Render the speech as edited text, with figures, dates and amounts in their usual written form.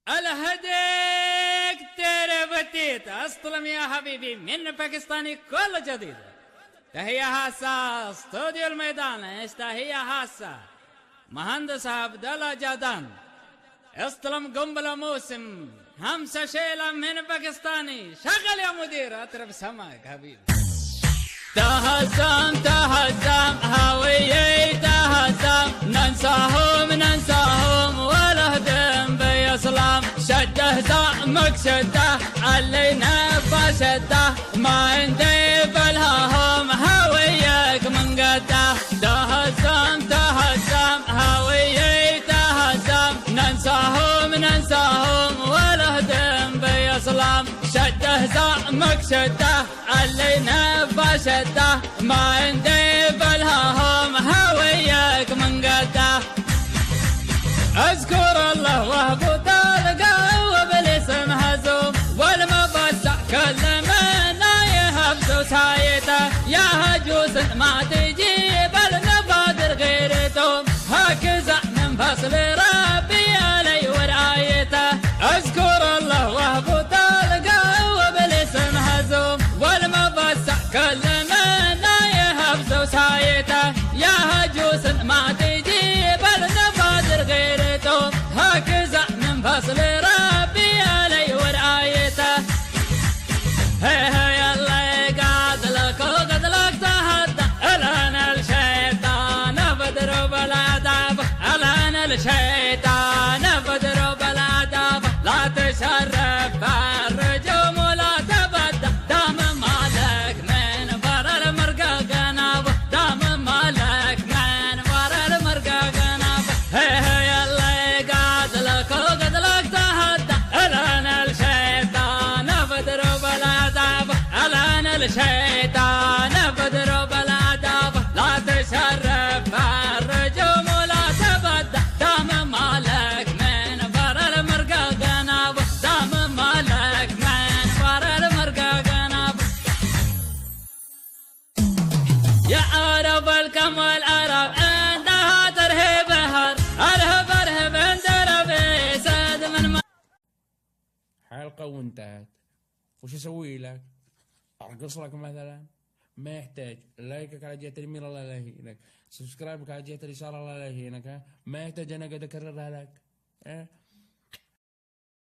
الهديك ترى بتيت أصطلم يا حبيبي من باكستاني كل جديد. تحية خاصة استوديو الميدان، تحية خاصة مهندس عبد الله جادان. استلم قنبلة موسم 5 شيلة من باكستاني. شغل يا مدير اطرب سماك حبيبي. تهزم تهزم هويي تهزم، ننساهم والهدم بيسلام. شده زعمك شده علينا بشده، ما عندي بالههم هويك من قده. تهزم تهزم هويي تهزم، ننساهم والهدم بيسلام. شده زعمك شده علينا بشده، ما عندي بالههم هويك من قده. اذكر الله وهبو تلقى وبالاسم هزوم، والمبسع كل منا يهبزو سايته. يا هجوس ما تجيب المبادر غيرتهم، هكذا من فصل ربي علي ورعايته. اذكر الله وهبو تلقى وبالاسم هزوم، والمبسع كل منا يهبزو سايته. يا هجوس ما تجيب المبادر غيرتهم، هكذا من فصل ربي علي ورعايته. هي يلا قاتلك وقتلك تهدى، الان الشيطان بضرب الاداب، الان الشيطان بضرب الاداب. لا تشرف بالرجوم ولا تبدى، دام مالك من برا المرقى قنابه، دام مالك من برا المرقى قنابه. هي يلا قاتلك وقتلك تهدى، الان الشيطان بضرب الاداب، الان الشيطان بضرب الاداب. لا تشرف بالرجوم ولا تبدى، دام مالك من برا المرقى قنابه، دام مالك من برا المرقى قنابه. يا عرب الكم والعرب عندها ترهيب هر، ارهب ارهب عند ربي ساد من حلقة وانتهت. وش اسوي لك؟ ارقص لك مثلا؟ ما يحتاج. لايكك على جهة اليمين الله لا يهينك، سبسكرايبك على جهة اليسار الله لا يهينك. ما يحتاج انا قد اكررها لك.